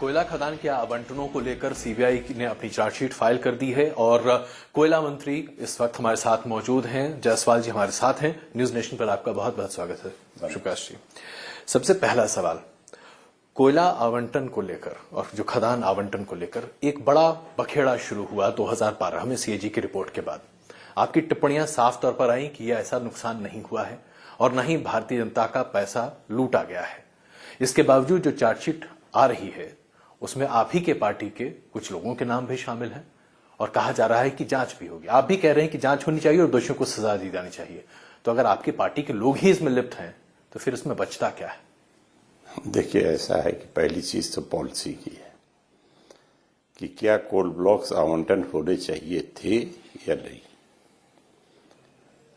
कोयला खदान के आवंटनों को लेकर सीबीआई ने अपनी चार्जशीट फाइल कर दी है और कोयला मंत्री इस वक्त हमारे साथ मौजूद हैं। जायसवाल जी हमारे साथ हैं। न्यूज नेशन पर आपका बहुत बहुत स्वागत है सुप्रकाश जी। सबसे पहला सवाल, कोयला आवंटन को लेकर और जो खदान आवंटन को लेकर एक बड़ा बखेड़ा शुरू हुआ 2012 में सीएजी की रिपोर्ट के बाद। आपकी टिप्पणियां साफ तौर पर आई कि यह ऐसा नुकसान नहीं हुआ है और न ही भारतीय जनता का पैसा लूटा गया है। इसके बावजूद जो चार्जशीट आ रही है उसमें आप ही के पार्टी के कुछ लोगों के नाम भी शामिल हैं और कहा जा रहा है कि जांच भी होगी। आप भी कह रहे हैं कि जांच होनी चाहिए और दोषियों को सजा दी जानी चाहिए। तो अगर आपकी पार्टी के लोग ही इसमें लिप्त हैं तो फिर इसमें बचता क्या है? देखिए, ऐसा है कि पहली चीज तो पॉलिसी की है कि क्या कोल ब्लॉक्स आवंटन होने चाहिए थे या नहीं।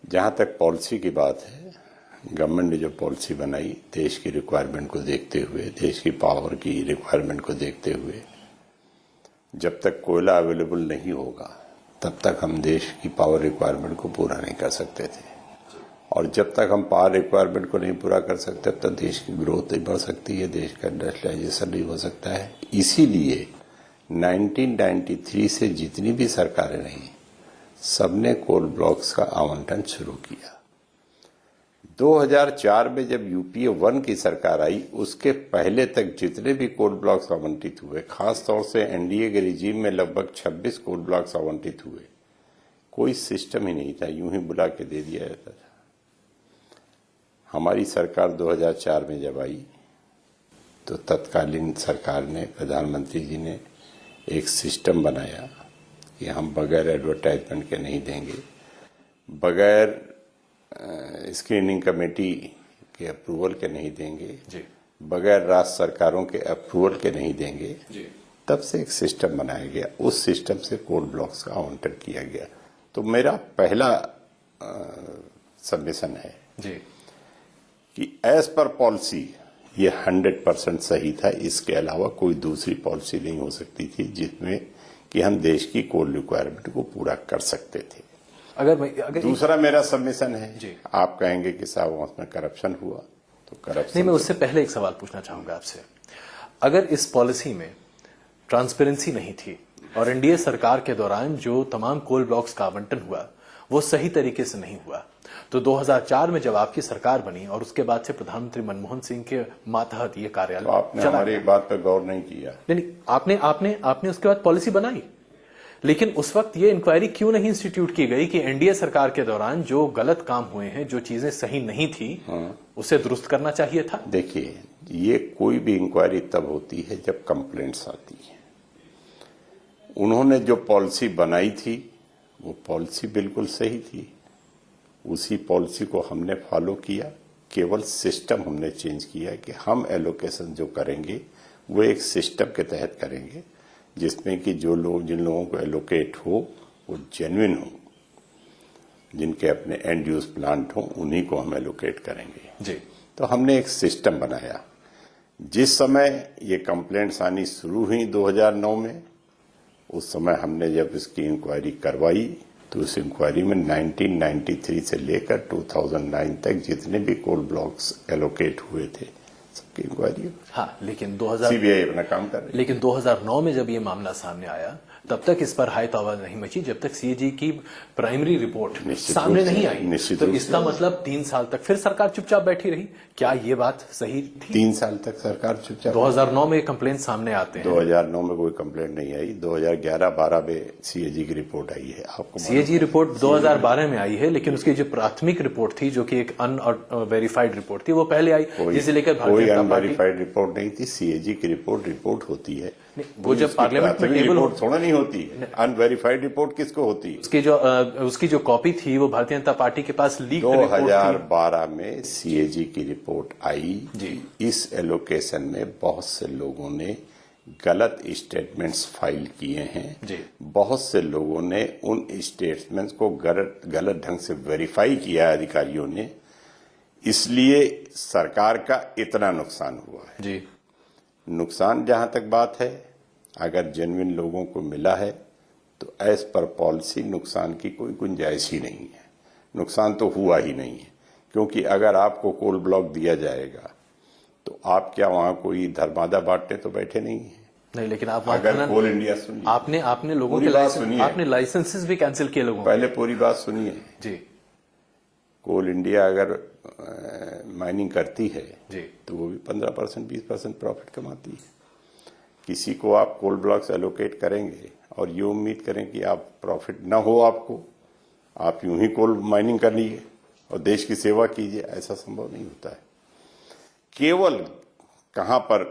जहां तक पॉलिसी की बात है, गवर्नमेंट ने जो पॉलिसी बनाई देश की रिक्वायरमेंट को देखते हुए, देश की पावर की रिक्वायरमेंट को देखते हुए, जब तक कोयला अवेलेबल नहीं होगा तब तक हम देश की पावर रिक्वायरमेंट को पूरा नहीं कर सकते थे। और जब तक हम पावर रिक्वायरमेंट को नहीं पूरा कर सकते तब तक देश की ग्रोथ नहीं बढ़ सकती है, देश का इंडस्ट्रियलाइजेशन नहीं हो सकता है। इसीलिए 1993 से जितनी भी सरकारें रही सबने कोल ब्लॉक्स का आवंटन शुरू किया। 2004 में जब यूपीए 1 की सरकार आई उसके पहले तक जितने भी कोल ब्लॉक्स आवंटित हुए, खासतौर से एनडीए के रिजीम में लगभग 26 कोल ब्लॉक्स आवंटित हुए, कोई सिस्टम ही नहीं था, यूं ही बुला के दे दिया जाता था। हमारी सरकार 2004 में जब आई तो तत्कालीन सरकार ने, प्रधानमंत्री जी ने एक सिस्टम बनाया कि हम बगैर एडवर्टाइजमेंट के नहीं देंगे, बगैर स्क्रीनिंग कमेटी के अप्रूवल के नहीं देंगे जी, बगैर राज्य सरकारों के अप्रूवल के नहीं देंगे जी। तब से एक सिस्टम बनाया गया, उस सिस्टम से कोल ब्लॉक्स का आवंटन किया गया। तो मेरा पहला सबमिशन है जी कि एज पर पॉलिसी ये 100% सही था। इसके अलावा कोई दूसरी पॉलिसी नहीं हो सकती थी जिसमें कि हम देश की कोल रिक्वायरमेंट को पूरा कर सकते थे। अगर दूसरा मेरा सबमिशन है जी, आप कहेंगे कि साहब उसमें करप्शन हुआ, तो करप्शन नहीं, मैं उससे पहले एक सवाल पूछना चाहूंगा आपसे। अगर इस पॉलिसी में ट्रांसपेरेंसी नहीं थी और एनडीए सरकार के दौरान जो तमाम कोल ब्लॉक्स का आवंटन हुआ वो सही तरीके से नहीं हुआ, तो 2004 में जब आपकी सरकार बनी और उसके बाद से प्रधानमंत्री मनमोहन सिंह के मातहत ये कार्यालय, तो आपने हमारी बात पर गौर नहीं किया। नहीं, आपने उसके बाद पॉलिसी बनाई, लेकिन उस वक्त ये इंक्वायरी क्यों नहीं इंस्टीट्यूट की गई कि एनडीए सरकार के दौरान जो गलत काम हुए हैं, जो चीजें सही नहीं थी, उसे दुरुस्त करना चाहिए था? देखिए, ये कोई भी इंक्वायरी तब होती है जब कंप्लेंट्स आती है। उन्होंने जो पॉलिसी बनाई थी वो पॉलिसी बिल्कुल सही थी, उसी पॉलिसी को हमने फॉलो किया। केवल सिस्टम हमने चेंज किया कि हम एलोकेशन जो करेंगे वो एक सिस्टम के तहत करेंगे जिसमें कि जो लोग, जिन लोगों को एलोकेट हो वो जेन्युइन हो, जिनके अपने एंड यूज प्लांट हो, उन्हीं को हम एलोकेट करेंगे जी। तो हमने एक सिस्टम बनाया। जिस समय ये कंप्लेंट्स आनी शुरू हुई 2009 में, उस समय हमने जब इसकी इंक्वायरी करवाई तो उस इंक्वायरी में 1993 से लेकर 2009 तक जितने भी कोल ब्लॉक्स एलोकेट हुए थे सबकी इंक्वायरी। हाँ, लेकिन सीबीआई अपना काम कर रही है। लेकिन 2009 में जब ये मामला सामने आया तब तक इस पर हाई आवाज नहीं मची जब तक सीएजी की प्राइमरी रिपोर्ट सामने नहीं आई। तो इसका मतलब 3 साल तक फिर सरकार चुपचाप बैठी रही। क्या ये बात सही थी? 3 साल तक सरकार चुपचाप। 2009 में कंप्लेंट सामने आते हैं। 2009 में कोई कंप्लेंट नहीं आई। 2011-12 में सीएजी की रिपोर्ट आई है। आपको सीएजी रिपोर्ट 2012 में आई है, लेकिन उसकी जो प्राथमिक रिपोर्ट थी, जो कि एक अनवेरीफाइड रिपोर्ट थी, वो पहले आई, जिसे लेकर कोई अनवेरीफाइड रिपोर्ट नहीं थी। सीएजी की रिपोर्ट होती है। वो जब पार्लियामेंट में टेबल थोड़ा नहीं होती है। अनवेरीफाइड रिपोर्ट किसको होती है? उसकी जो कॉपी थी वो भारतीय जनता पार्टी के पास लीक 2012 में सीएजी की रिपोर्ट आई जी। इस एलोकेशन में बहुत से लोगों ने गलत स्टेटमेंट्स फाइल किए हैं जी। बहुत से लोगों ने उन स्टेटमेंट्स को गलत ढंग से वेरीफाई किया अधिकारियों ने, इसलिए सरकार का इतना नुकसान हुआ है जी। नुकसान जहां तक बात है, अगर जेन्युइन लोगों को मिला है तो एज पर पॉलिसी नुकसान की कोई गुंजाइश ही नहीं है। नुकसान तो हुआ ही नहीं है, क्योंकि अगर आपको कोल ब्लॉक दिया जाएगा तो आप क्या वहां कोई धर्मादा बांटने तो बैठे नहीं है। नहीं, लेकिन आप अगर कोल इंडिया सुनिए, आपने लोगों पूरी के बात सुनिए। आपने लाइसेंसेस भी कैंसिल किए लोगों पहले पूरी बात सुनिए। जी कोल इंडिया अगर माइनिंग करती है जी तो वो भी 15% 20% प्रॉफिट कमाती है। किसी को आप कोल ब्लॉक्स एलोकेट करेंगे और ये उम्मीद करें कि आप प्रॉफिट ना हो आपको, आप यूं ही कोल माइनिंग कर लीजिए और देश की सेवा कीजिए, ऐसा संभव नहीं होता है। केवल कहां पर,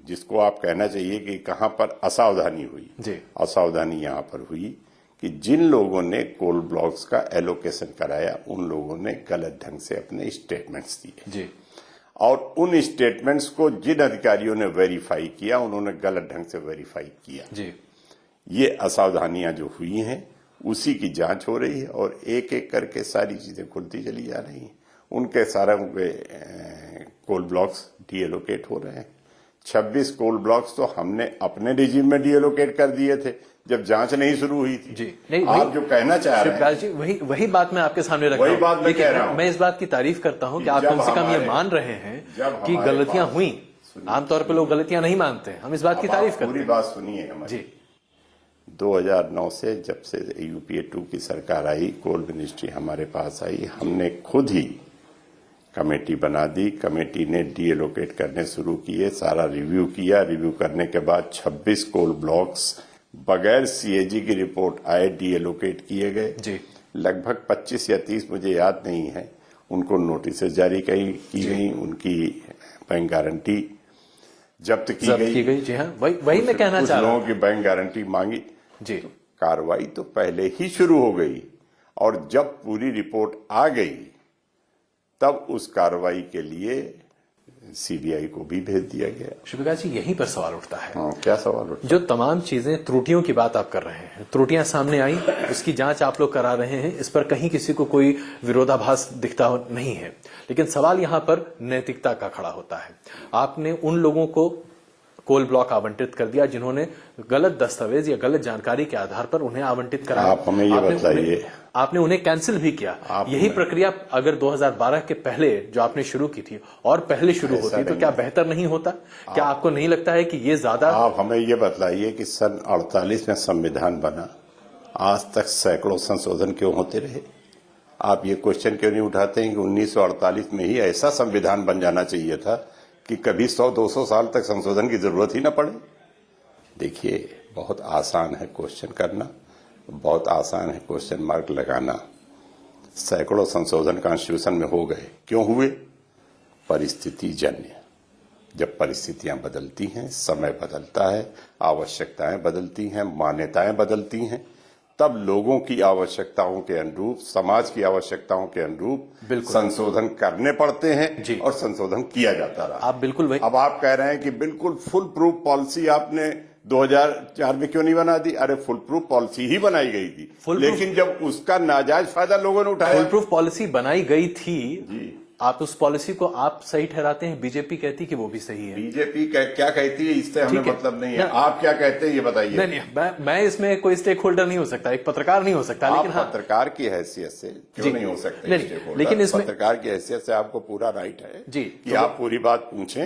जिसको आप कहना चाहिए कि कहां पर असावधानी हुई, जी असावधानी यहां पर हुई कि जिन लोगों ने कोल ब्लॉक्स का एलोकेशन कराया उन लोगों ने गलत ढंग से अपने स्टेटमेंट्स दिए जी और उन स्टेटमेंट्स को जिन अधिकारियों ने वेरीफाई किया उन्होंने गलत ढंग से वेरीफाई किया। जी ये असावधानियां जो हुई हैं उसी की जांच हो रही है और एक एक करके सारी चीजें खुलती चली जा रही हैं। उनके सारे कोल ब्लॉक्स डीएलोकेट हो रहे हैं। 26 कोल ब्लॉक्स तो हमने अपने रिजीम में डीएलोकेट कर दिए थे जब जांच नहीं शुरू हुई थी। जी नहीं, आप जो कहना चाह रहे हैं जी वही बात मैं आपके सामने रख वही रहा हूं। बात मैं कह रहा हूं। मैं इस बात की तारीफ करता हूं कि आप कम से कम ये मान रहे हैं कि गलतियां हुई। आमतौर पर लोग गलतियां नहीं मानते हैं, हम इस बात की तारीफ करते हैं। पूरी बात सुनिए हमारी। जी 2009 से जब से यूपीए 2 की सरकार आई, कोल मिनिस्ट्री हमारे पास आई, हमने खुद ही कमेटी बना दी। कमेटी ने डीएलोकेट करने शुरू किए, सारा रिव्यू किया। रिव्यू करने के बाद 26 कोल ब्लॉक्स बगैर सीएजी की रिपोर्ट आए डीएलोकेट किए गए। जी लगभग 25 या 30 मुझे याद नहीं है, उनको नोटिस जारी की गई, उनकी बैंक गारंटी जब्त की गई। जी हाँ, वही मैं कहना चाह रहा हूं। लोगों की बैंक गारंटी मांगी जी कार्रवाई तो पहले ही शुरू हो गई और जब पूरी रिपोर्ट आ गई तब उस कार्रवाई के लिए सीबीआई को भी भेज दिया गया। शिवप्रकाश जी, यहीं पर सवाल उठता है। क्या सवाल उठता है? जो तमाम चीजें, त्रुटियों की बात आप कर रहे हैं, त्रुटियां सामने आई, उसकी जांच आप लोग करा रहे हैं, इस पर कहीं किसी को कोई विरोधाभास दिखता नहीं है, लेकिन सवाल यहां पर नैतिकता का खड़ा होता है। आपने उन लोगों को कोल ब्लॉक आवंटित कर दिया जिन्होंने गलत दस्तावेज या गलत जानकारी के आधार पर उन्हें आवंटित कराया। आप हमें ये बताइए, आपने उन्हें कैंसिल भी किया। यही प्रक्रिया अगर 2012 के पहले जो आपने शुरू की थी और पहले शुरू होती तो क्या बेहतर नहीं होता? क्या आपको नहीं लगता है कि ये ज्यादा? आप हमें ये बताइए कि सन 48 में संविधान बना, आज तक सैकड़ों संशोधन क्यों होते रहे? आप ये क्वेश्चन क्यों नहीं उठाते हैं कि 1948 में ही ऐसा संविधान बन जाना चाहिए था कि कभी 100-200 साल तक संशोधन की जरूरत ही ना पड़े? देखिए, बहुत आसान है क्वेश्चन करना, बहुत आसान है क्वेश्चन मार्क लगाना। सैकड़ों संशोधन कॉन्स्टिट्यूशन में हो गए, क्यों हुए? परिस्थिति जन्य। जब परिस्थितियां बदलती हैं, समय बदलता है, आवश्यकताएं बदलती हैं, मान्यताएं बदलती हैं, तब लोगों की आवश्यकताओं के अनुरूप, समाज की आवश्यकताओं के अनुरूप संशोधन करने पड़ते हैं और संशोधन किया जाता रहा। आप बिल्कुल वही। अब आप कह रहे हैं कि बिल्कुल फुल प्रूफ पॉलिसी आपने 2004 में क्यों नहीं बना दी? अरे फुल प्रूफ पॉलिसी ही बनाई गई थी, लेकिन जब उसका नाजायज फायदा लोगों ने उठाया। फुल प्रूफ पॉलिसी बनाई गई थी जी। आप उस पॉलिसी को आप सही ठहराते हैं, बीजेपी कहती कि वो भी सही है। बीजेपी क्या कहती है इससे हमें मतलब नहीं है। आप क्या कहते हैं ये बताइए। नहीं, मैं इसमें कोई स्टेक होल्डर नहीं हो सकता, एक पत्रकार नहीं हो सकता, लेकिन हाँ, पत्रकार की हैसियत से क्यों नहीं हो सकते? लेकिन इसमें पत्रकार की हैसियत से आपको पूरा राइट है जी कि आप पूरी बात पूछें।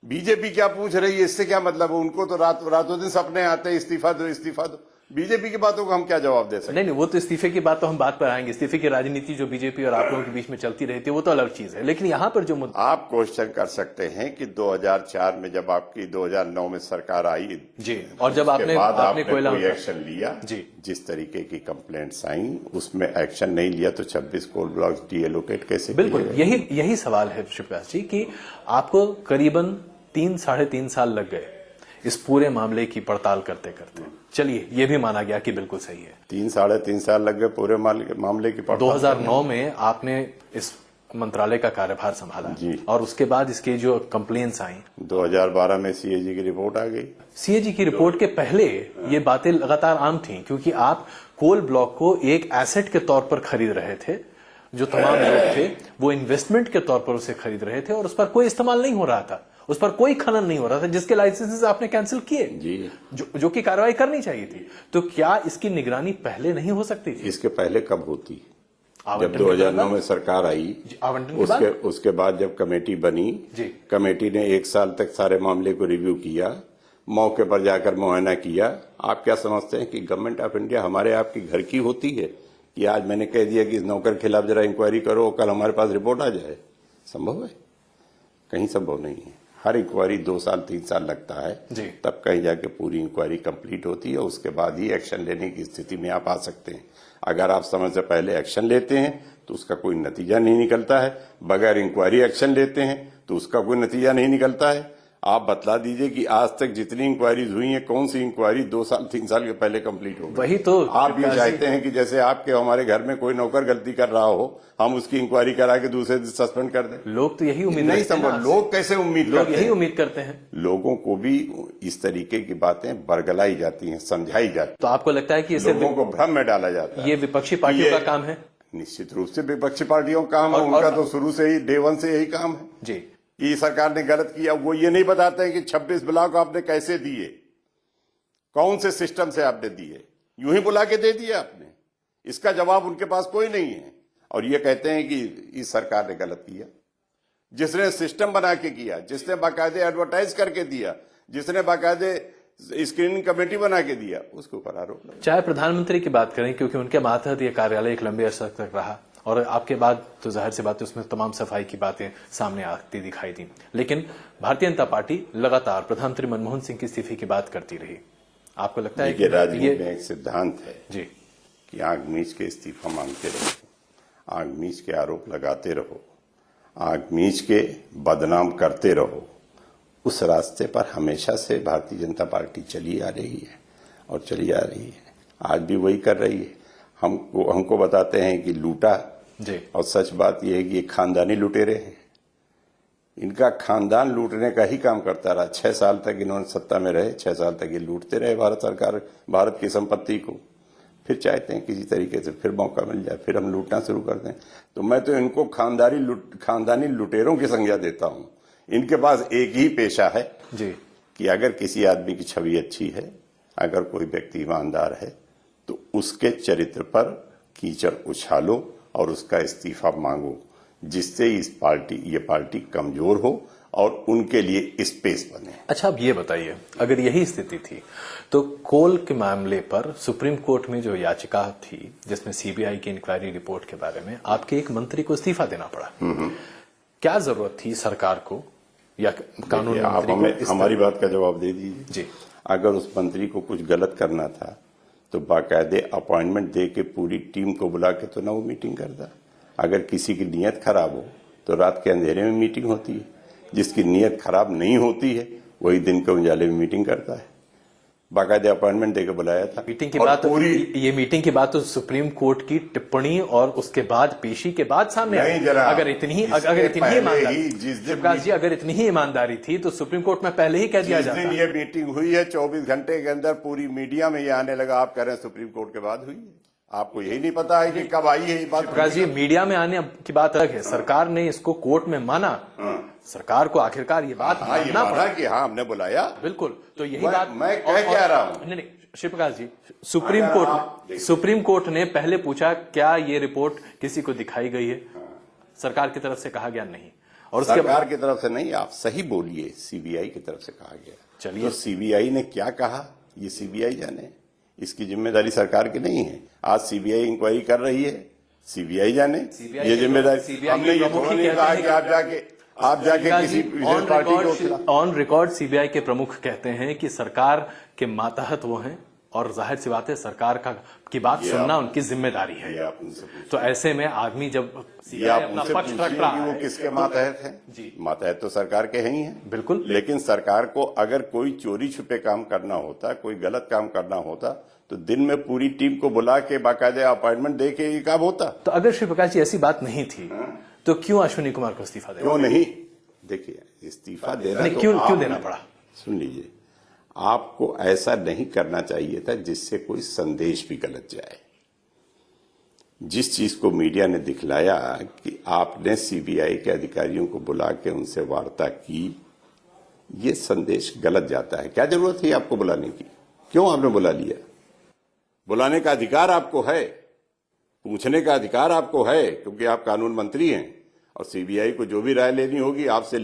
बीजेपी क्या पूछ रही है इससे क्या मतलब है? उनको तो रातों दिन सपने आते हैं इस्तीफा दो इस्तीफा दो। बीजेपी की बातों को हम क्या जवाब दे सकते? नहीं, वो तो इस्तीफे की बात तो हम बात पर आएंगे। इस्तीफे की राजनीति जो बीजेपी और आप लोगों के बीच में चलती रहती है वो तो अलग चीज है, लेकिन यहाँ पर जो मुद्दा आप क्वेश्चन कर सकते हैं कि 2004 में जब आपकी 2009 में सरकार आई जी, और जब आपने कोई एक्शन लिया जी, जिस तरीके की कंप्लेंट्स आई उसमें एक्शन नहीं लिया तो 26 कोल ब्लॉक्स डीएलोकेट कैसे? बिल्कुल यही सवाल है शिवप्रकाश जी कि आपको करीबन 3-3.5 साल लग गए इस पूरे मामले की पड़ताल करते करते। चलिए, ये भी माना गया कि बिल्कुल सही है। 3-3.5 साल लग गए पूरे मामले की पड़ताल। 2009 में आपने इस मंत्रालय का कार्यभार संभाला जी, और उसके बाद इसके जो कंप्लेंट्स आई 2012 में सीएजी की रिपोर्ट आ गई। सीएजी की रिपोर्ट के पहले ये बातें लगातार आम थी, क्योंकि आप कोल ब्लॉक को एक एसेट के तौर पर खरीद रहे थे। जो तमाम लोग थे वो इन्वेस्टमेंट के तौर पर उसे खरीद रहे थे और उस पर कोई इस्तेमाल नहीं हो रहा था, उस पर कोई खनन नहीं हो रहा था, जिसके लाइसेंसेस आपने कैंसिल किए जी, जो कि कार्रवाई करनी चाहिए थी। तो क्या इसकी निगरानी पहले नहीं हो सकती थी? इसके पहले कब होती? जब 2009 में सरकार आई, उसके बाद जब कमेटी बनी, कमेटी ने 1 साल तक सारे मामले को रिव्यू किया, मौके पर जाकर मुआयना किया। आप क्या समझते हैं कि गवर्नमेंट ऑफ इंडिया हमारे आपकी घर की होती है कि आज मैंने कह दिया कि इस नौकर के खिलाफ जरा इंक्वायरी करो, कल हमारे पास रिपोर्ट आ जाए? संभव है? कहीं संभव नहीं है। हर इंक्वायरी 2 साल 3 साल लगता है, तब कहीं जाके पूरी इंक्वायरी कंप्लीट होती है, उसके बाद ही एक्शन लेने की स्थिति में आप आ सकते हैं। अगर आप समय से पहले एक्शन लेते हैं तो उसका कोई नतीजा नहीं निकलता है, बगैर इंक्वायरी एक्शन लेते हैं तो उसका कोई नतीजा नहीं निकलता है। आप बतला दीजिए कि आज तक जितनी इंक्वायरीज हुई है, कौन सी इंक्वायरी 2 साल 3 साल के पहले कंप्लीट हो गई? वही तो आप ये चाहते हैं कि जैसे आपके हमारे घर में कोई नौकर गलती कर रहा हो, हम उसकी इंक्वायरी करा के दूसरे दिन सस्पेंड कर दें? लोग तो यही उम्मीद नहीं संभव। लोग कैसे उम्मीद करते हैं? लोग यही उम्मीद करते हैं। लोगों को भी इस तरीके की बातें बरगलाई जाती हैं, समझाई जाती तो आपको लगता है कि हैं, लोगों को भ्रम में डाला जाता है। ये विपक्षी पार्टियों का काम है? निश्चित रूप से विपक्षी पार्टियों का काम है, उनका तो शुरू से ही डे वन से यही काम है जी कि सरकार ने गलत किया। वो ये नहीं बताते हैं कि 26 ब्लॉक आपने कैसे दिए, कौन से सिस्टम से आपने दिए, यूं ही बुला के दे दिया आपने। इसका जवाब उनके पास कोई नहीं है और ये कहते हैं कि इस सरकार ने गलत किया। जिसने सिस्टम बना के किया, जिसने बाकायदे एडवर्टाइज करके दिया, जिसने बाकायदे स्क्रीनिंग कमेटी बना के दिया, उसके ऊपर आरोप लगा। चाहे प्रधानमंत्री की बात करें, क्योंकि उनके मातहत ये कार्यालय एक लंबे अरसे तक रहा और आपके बाद तो जाहिर सी बात है उसमें तमाम सफाई की बातें सामने आती दिखाई दी, लेकिन भारतीय जनता पार्टी लगातार प्रधानमंत्री मनमोहन सिंह की इस्तीफे की बात करती रही। आपको लगता है कि राजनीति में एक सिद्धांत है जी कि आग मीच के इस्तीफा मांगते रहो, आग मीच के आरोप लगाते रहो, आग मीच के बदनाम करते रहो। उस रास्ते पर हमेशा से भारतीय जनता पार्टी चली आ रही है और चली आ रही है, आज भी वही कर रही है। हमको बताते हैं कि लूटा जी, और सच बात यह है कि ये खानदानी लुटेरे हैं। इनका खानदान लूटने का ही काम करता रहा। 6 साल तक इन्होंने सत्ता में रहे, 6 साल तक ये लूटते रहे भारत सरकार, भारत की संपत्ति को। फिर चाहते हैं किसी तरीके से फिर मौका मिल जाए, फिर हम लूटना शुरू कर दें। तो मैं तो इनको खानदानी लुटेरों की संज्ञा देता हूं। इनके पास एक ही पेशा है जी कि अगर किसी आदमी की छवि अच्छी है, अगर कोई व्यक्ति ईमानदार है, तो उसके चरित्र पर कीचड़ उछालो और उसका इस्तीफा मांगो, जिससे ये पार्टी कमजोर हो और उनके लिए स्पेस बने। अच्छा, अब ये बताइए, अगर यही स्थिति थी तो कोल के मामले पर सुप्रीम कोर्ट में जो याचिका थी जिसमें सीबीआई की इंक्वायरी रिपोर्ट के बारे में आपके एक मंत्री को इस्तीफा देना पड़ा, क्या जरूरत थी सरकार को या कानून मंत्री को? हमारी बात का जवाब दे दीजिए जी। अगर उस मंत्री को कुछ गलत करना था तो बाकायदे अपॉइंटमेंट दे के पूरी टीम को बुला के तो ना वो मीटिंग करता। अगर किसी की नीयत खराब हो तो रात के अंधेरे में मीटिंग होती है, जिसकी नीयत खराब नहीं होती है वही दिन के उजाले में मीटिंग करता है। बाकायदे अपॉइंटमेंट देकर बुलाया था। मीटिंग की बात ये मीटिंग की बात तो सुप्रीम कोर्ट की टिप्पणी और उसके बाद पेशी के बाद सामने आई। अगर इतनी ही ईमानदारी थी तो सुप्रीम कोर्ट में पहले ही कह दिया जाता। ये मीटिंग हुई है 24 घंटे के अंदर पूरी मीडिया में ये आने लगा। आप कह रहे हैं सुप्रीम कोर्ट के बाद हुई है, आपको यही नहीं पता है कि कब आई है ये बात? प्रकाश जी, मीडिया में आने की बात अलग है, सरकार ने इसको कोर्ट में माना। सरकार को आखिरकार ये बात मानना पड़ा कि हाँ हमने बुलाया। बिल्कुल, तो यही बात मैं कह रहा हूँ। नहीं, शिवप्रकाश जी, सुप्रीम कोर्ट ने पहले पूछा क्या ये रिपोर्ट किसी को दिखाई गई है? सरकार की तरफ से कहा गया नहीं, और उसके सरकार की तरफ से नहीं, आप सही बोलिए, सीबीआई की तरफ से कहा गया। चलिए, तो सीबीआई ने क्या कहा ये सीबीआई जाने, इसकी जिम्मेदारी सरकार की नहीं है। आज सीबीआई इंक्वायरी कर रही है, सीबीआई जाने, ये जिम्मेदारी। हमने ये थोड़ा नहीं कहा कि आप जाके किसी पार्टी को। ऑन रिकॉर्ड सीबीआई के प्रमुख कहते हैं कि सरकार के मातहत वो हैं और जाहिर सी बात है सरकार की बात सुनना उनकी जिम्मेदारी है। तो ऐसे में आदमी जब अपना पक्ष रख रहा है, वो किसके मातहत है? जी, मातहत तो सरकार के ही है। बिल्कुल, लेकिन सरकार को अगर कोई चोरी छुपे काम करना होता, कोई गलत काम करना होता तो दिन में पूरी टीम को बुला के बाकायदे अपॉइंटमेंट दे के ये काम होता। तो अगर श्री प्रकाश जी ऐसी बात नहीं थी तो क्यों अश्विनी कुमार को इस्तीफा देना? क्यों नहीं? देखिए, इस्तीफा देना तो क्यों देना पड़ा? सुन लीजिए, आपको ऐसा नहीं करना चाहिए था जिससे कोई संदेश भी गलत जाए। जिस चीज को मीडिया ने दिखलाया कि आपने सीबीआई के अधिकारियों को बुला के उनसे वार्ता की, ये संदेश गलत जाता है। क्या जरूरत थी आपको बुलाने की? क्यों आपने बुला लिया? बुलाने का अधिकार आपको है, पूछने का अधिकार आपको है, क्योंकि आप कानून मंत्री हैं और सीबीआई को जो भी राय लेनी होगी आपसे